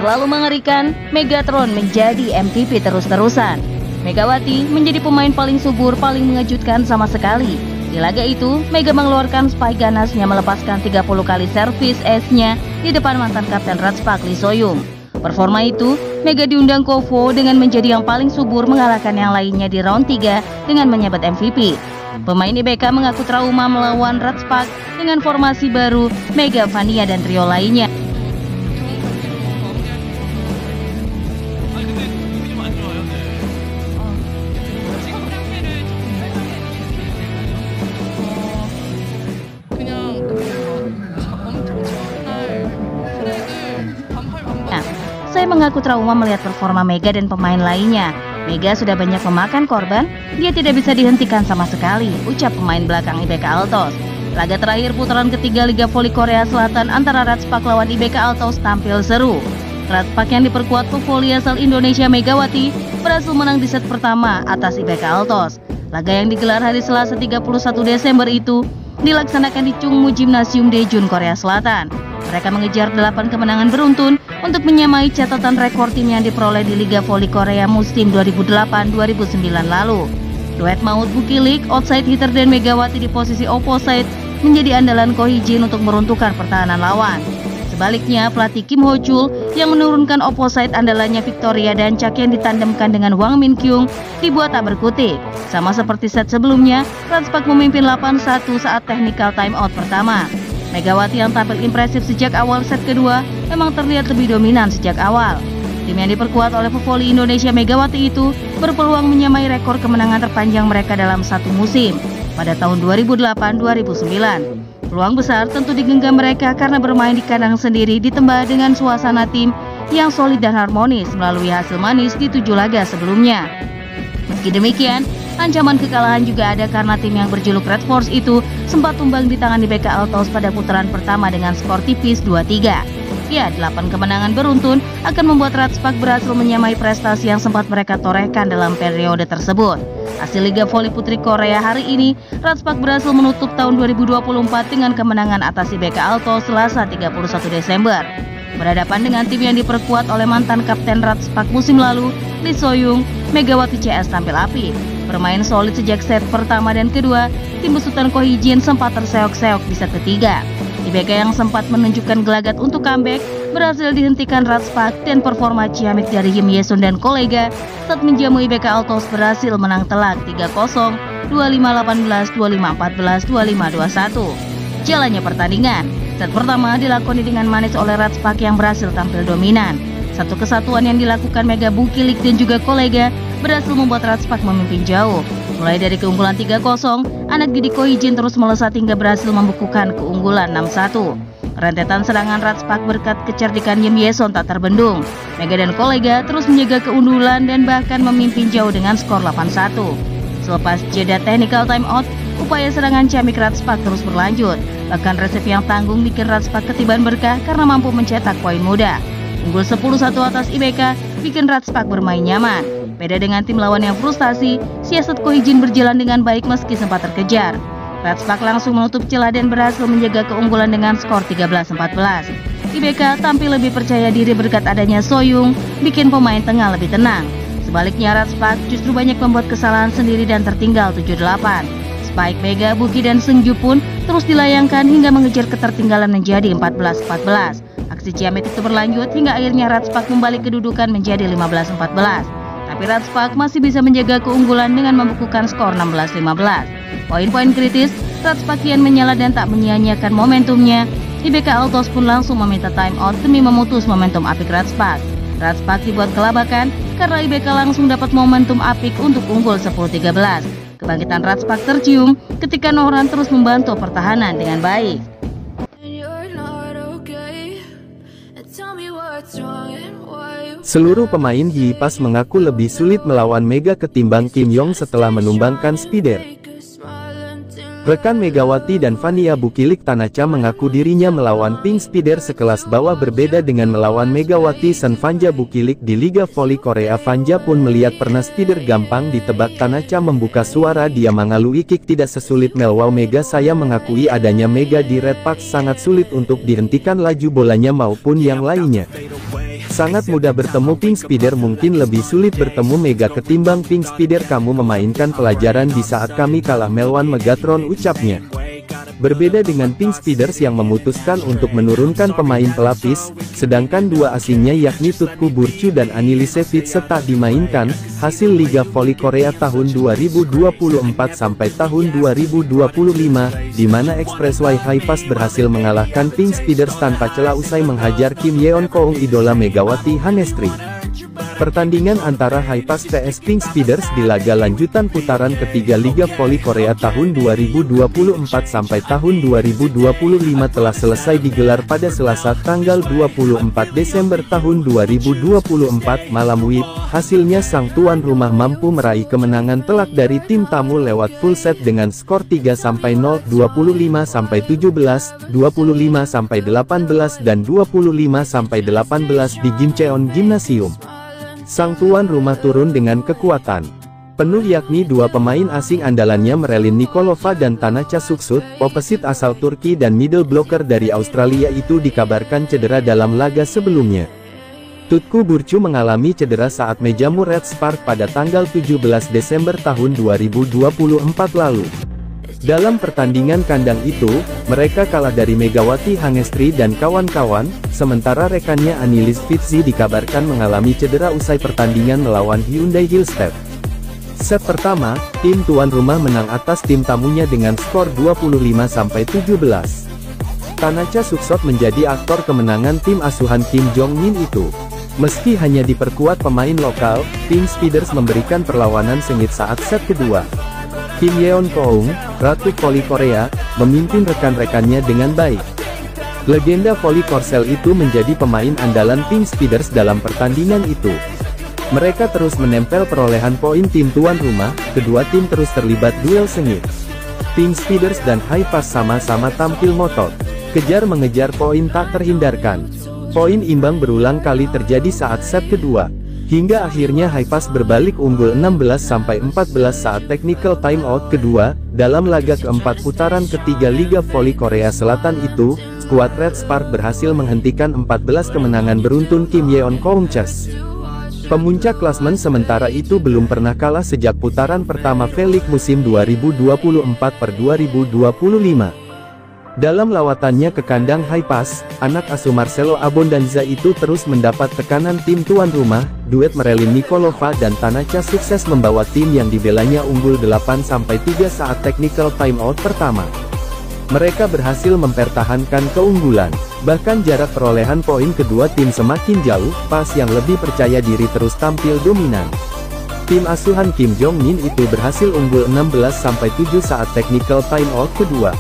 Terlalu mengerikan, Megatron menjadi MVP terus-terusan. Megawati menjadi pemain paling subur, paling mengejutkan sama sekali. Di laga itu, Mega mengeluarkan spike ganasnya melepaskan 30 kali servis ace-nya di depan mantan kapten Ratspak Lee Soyum. Performa itu, Mega diundang Kovo dengan menjadi yang paling subur mengalahkan yang lainnya di round 3 dengan menyabet MVP. Pemain IBK mengaku trauma melawan Ratspak dengan formasi baru Mega, Vania, dan trio lainnya. Saya mengaku trauma melihat performa Mega dan pemain lainnya. Mega sudah banyak memakan korban, dia tidak bisa dihentikan sama sekali, ucap pemain belakang IBK Altos. Laga terakhir putaran ketiga Liga Voli Korea Selatan antara Ratspak lawan IBK Altos tampil seru. Ratspak yang diperkuat pevoli asal Indonesia Megawati berhasil menang di set pertama atas IBK Altos. Laga yang digelar hari Selasa 31 Desember itu dilaksanakan di Chungmu Gymnasium Daejeon, Korea Selatan. Mereka mengejar 8 kemenangan beruntun untuk menyamai catatan rekor tim yang diperoleh di Liga Voli Korea musim 2008-2009 lalu. Duet maut Bukilik, outside hitter, dan Megawati di posisi opposite menjadi andalan Ko Hee-jin untuk meruntuhkan pertahanan lawan. Sebaliknya, pelatih Kim Ho-chul yang menurunkan opposite andalannya Victoria dan Chak yang ditandemkan dengan Wang Min-kyung dibuat tak berkutik. Sama seperti set sebelumnya, Ratspak memimpin 8-1 saat technical timeout pertama. Megawati yang tampil impresif sejak awal set kedua memang terlihat lebih dominan sejak awal. Tim yang diperkuat oleh pevoli Indonesia Megawati itu berpeluang menyamai rekor kemenangan terpanjang mereka dalam satu musim pada tahun 2008-2009. Peluang besar tentu digenggam mereka karena bermain di kandang sendiri ditambah dengan suasana tim yang solid dan harmonis melalui hasil manis di 7 laga sebelumnya. Meski demikian, ancaman kekalahan juga ada karena tim yang berjuluk Red Force itu sempat tumbang di tangan IBK Altos pada putaran pertama dengan skor tipis 2-3. Ya, 8 kemenangan beruntun akan membuat Ratspak berhasil menyamai prestasi yang sempat mereka torehkan dalam periode tersebut. Hasil Liga Voli Putri Korea hari ini, Ratspak berhasil menutup tahun 2024 dengan kemenangan atas IBK Altos Selasa 31 Desember. Berhadapan dengan tim yang diperkuat oleh mantan kapten Ratspak musim lalu, Lee Soyum, Megawati CS tampil apik. Bermain solid sejak set pertama dan kedua, tim besutan Ko Hee-jin sempat terseok-seok di set ketiga. IBK yang sempat menunjukkan gelagat untuk comeback berhasil dihentikan Ratspak dan performa ciamik dari Him Ye-sun dan kolega saat menjamu IBK Altos berhasil menang telak 3-0, 25-18, 25-14, 25-21. Jalannya pertandingan, set pertama dilakoni dengan manis oleh Ratspak yang berhasil tampil dominan. Satu kesatuan yang dilakukan Mega, Bukilik, dan juga kolega berhasil membuat Ratspak memimpin jauh. Mulai dari keunggulan 3-0, anak didik Ko Hee-jin terus melesat hingga berhasil membukukan keunggulan 6-1. Rentetan serangan Ratspak berkat kecerdikan Him Ye-sun tak terbendung. Mega dan kolega terus menjaga keundulan dan bahkan memimpin jauh dengan skor 8-1. Selepas jeda technical timeout, upaya serangan ciamik Ratspak terus berlanjut. Bahkan resep yang tanggung bikin Ratspak ketiban berkah karena mampu mencetak poin mudah. Unggul 10-1 atas IBK bikin Ratspak bermain nyaman. Beda dengan tim lawan yang frustasi, siasat Ko Hee-jin berjalan dengan baik meski sempat terkejar. Ratspak langsung menutup celah dan berhasil menjaga keunggulan dengan skor 13-14. IBK tampil lebih percaya diri berkat adanya Soyung, bikin pemain tengah lebih tenang. Sebaliknya Ratspak justru banyak membuat kesalahan sendiri dan tertinggal 7-8. Spike Mega, Buki, dan Seungju pun terus dilayangkan hingga mengejar ketertinggalan menjadi 14-14. Aksi ciamik itu berlanjut hingga akhirnya Ratspak membalik kedudukan menjadi 15-14. Tapi Ratspak masih bisa menjaga keunggulan dengan membukukan skor 16-15. Poin-poin kritis, Ratspak kian menyala dan tak menyia-nyiakan momentumnya. IBK Altos pun langsung meminta timeout demi memutus momentum apik Ratspak. Ratspak dibuat kelabakan karena IBK langsung dapat momentum apik untuk unggul 10-13. Kebangkitan Ratspak tercium ketika Nohran terus membantu pertahanan dengan baik. Seluruh pemain Yi-Pas mengaku lebih sulit melawan Mega ketimbang Kim Yong setelah menumbangkan Spider. Rekan Megawati dan Vania, Bukilik Tanacha mengaku dirinya melawan Pink Spider sekelas bawah berbeda dengan melawan Megawati San Vanja. Bukilik di Liga Voli Korea. Vanja pun melihat pernah Spider gampang ditebak. Tanacha membuka suara, dia mengalui kick tidak sesulit Melwow Mega. Saya mengakui adanya Mega di Red Park sangat sulit untuk dihentikan laju bolanya maupun yang lainnya. Sangat mudah bertemu pink spider, mungkin lebih sulit bertemu mega ketimbang pink spider. Kamu memainkan pelajaran di saat kami kalah melawan Megatron, ucapnya. Berbeda dengan pink spiders yang memutuskan untuk menurunkan pemain pelapis, sedangkan dua asingnya yakni Tutku Burcu dan Anilisevich tak dimainkan. Hasil Liga Voli Korea tahun 2024 sampai tahun 2025, di mana Expressway Hi-Pass berhasil mengalahkan pink spiders tanpa celah usai menghajar Kim Yeon Koung, idola Megawati Hanestri. Pertandingan antara Hi-Pass vs Pink Spiders di laga lanjutan putaran ketiga Liga Voli Korea tahun 2024 sampai tahun 2025 telah selesai digelar pada Selasa tanggal 24 Desember tahun 2024 malam WIB. Hasilnya sang tuan rumah mampu meraih kemenangan telak dari tim tamu lewat full set dengan skor 3-0, 25-17, 25-18 dan 25-18 di Gimcheon Gymnasium. Sang tuan rumah turun dengan kekuatan penuh, yakni dua pemain asing andalannya Marilyn Nikolova dan Tanacha Suksut, opposite asal Turki dan middle blocker dari Australia itu dikabarkan cedera dalam laga sebelumnya. Tutku Burcu mengalami cedera saat menjamu Red Spark pada tanggal 17 Desember tahun 2024 lalu. Dalam pertandingan kandang itu, mereka kalah dari Megawati Hanestri dan kawan-kawan, sementara rekannya Anilisevich dikabarkan mengalami cedera usai pertandingan melawan Hyundai Hillstep. Set pertama, tim tuan rumah menang atas tim tamunya dengan skor 25-17. Tanacha Suksut menjadi aktor kemenangan tim asuhan Kim Jong-min itu. Meski hanya diperkuat pemain lokal, Pink Spiders memberikan perlawanan sengit saat set kedua. Kim Yeon Koung, Ratu Voli Korea, memimpin rekan-rekannya dengan baik. Legenda voli Korsel itu menjadi pemain andalan Pink Spiders dalam pertandingan itu. Mereka terus menempel perolehan poin tim tuan rumah, kedua tim terus terlibat duel sengit. Pink Spiders dan Hi-Pass sama-sama tampil ngotot. Kejar-mengejar poin tak terhindarkan. Poin imbang berulang kali terjadi saat set kedua. Hingga akhirnya Hi-Pass berbalik unggul 16-14 saat technical timeout kedua. Dalam laga keempat putaran ketiga Liga Voli Korea Selatan itu, skuad Red Spark berhasil menghentikan 14 kemenangan beruntun Kim Yeon Koung Chess. Pemuncak klasmen sementara itu belum pernah kalah sejak putaran pertama V-League musim 2024-2025. Dalam lawatannya ke kandang Hi-Pass, anak asuh Marcelo Abondanza itu terus mendapat tekanan tim tuan rumah. Duet Marilyn Nikolova dan Tanacha sukses membawa tim yang dibelanya unggul 8-3 saat technical timeout pertama. Mereka berhasil mempertahankan keunggulan. Bahkan jarak perolehan poin kedua tim semakin jauh. Pas yang lebih percaya diri terus tampil dominan. Tim asuhan Kim Jong-min itu berhasil unggul 16-7 saat technical timeout kedua.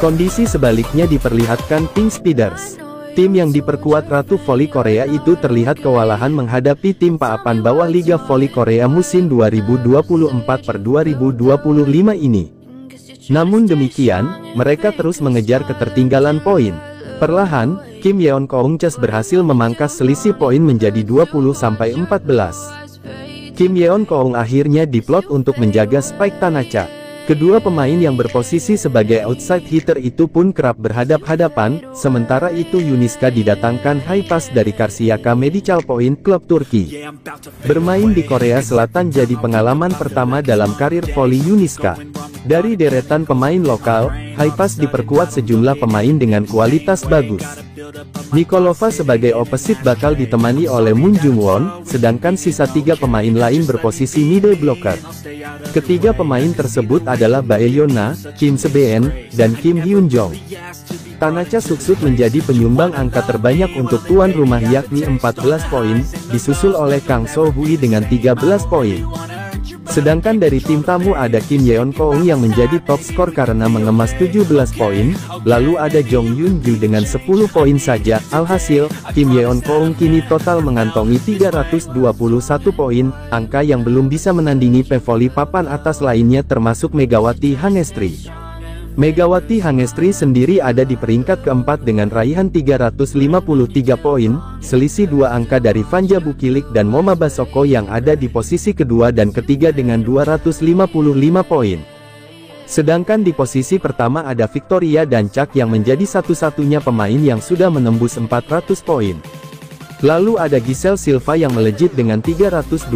Kondisi sebaliknya diperlihatkan Pink Spiders. Tim yang diperkuat Ratu Voli Korea itu terlihat kewalahan menghadapi tim papan bawah Liga Voli Korea musim 2024-2025 ini. Namun demikian, mereka terus mengejar ketertinggalan poin. Perlahan, Kim Yeon Koung Chess berhasil memangkas selisih poin menjadi 20-14. Kim Yeon Koung akhirnya diplot untuk menjaga spike Tanacha. Kedua pemain yang berposisi sebagai outside hitter itu pun kerap berhadap-hadapan, sementara itu Yuniska didatangkan Hi-Pass dari Karşıyaka Medical Point klub Turki. Bermain di Korea Selatan jadi pengalaman pertama dalam karir voli Yuniska. Dari deretan pemain lokal, Hi-Pass diperkuat sejumlah pemain dengan kualitas bagus. Nikolova sebagai opposite bakal ditemani oleh Moon Jung-won, sedangkan sisa tiga pemain lain berposisi middle blocker. Ketiga pemain tersebut adalah Bae Yona, Kim Se-beon, dan Kim Hyun-jong. Tanacha Suksut menjadi penyumbang angka terbanyak untuk tuan rumah yakni 14 poin, disusul oleh Kang So-hui dengan 13 poin. Sedangkan dari tim tamu ada Kim Yeon Koung yang menjadi top skor karena mengemas 17 poin, lalu ada Jong Yun-ju dengan 10 poin saja. Alhasil, Kim Yeon Koung kini total mengantongi 321 poin, angka yang belum bisa menandingi pevoli papan atas lainnya termasuk Megawati Hanestri. Megawati Hanestri sendiri ada di peringkat keempat dengan raihan 353 poin, selisih 2 angka dari Vanja Bukilik dan Moma Basoko yang ada di posisi kedua dan ketiga dengan 255 poin. Sedangkan di posisi pertama ada Victoria dan Chak yang menjadi satu-satunya pemain yang sudah menembus 400 poin. Lalu ada Giselle Silva yang melejit dengan 327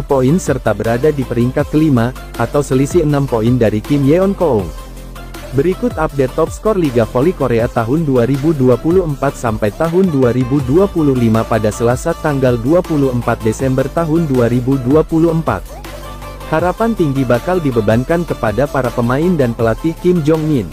poin serta berada di peringkat kelima, atau selisih 6 poin dari Kim Yeon Koong. Berikut update top skor Liga Voli Korea tahun 2024 sampai tahun 2025 pada Selasa tanggal 24 Desember tahun 2024. Harapan tinggi bakal dibebankan kepada para pemain dan pelatih Kim Jong-min.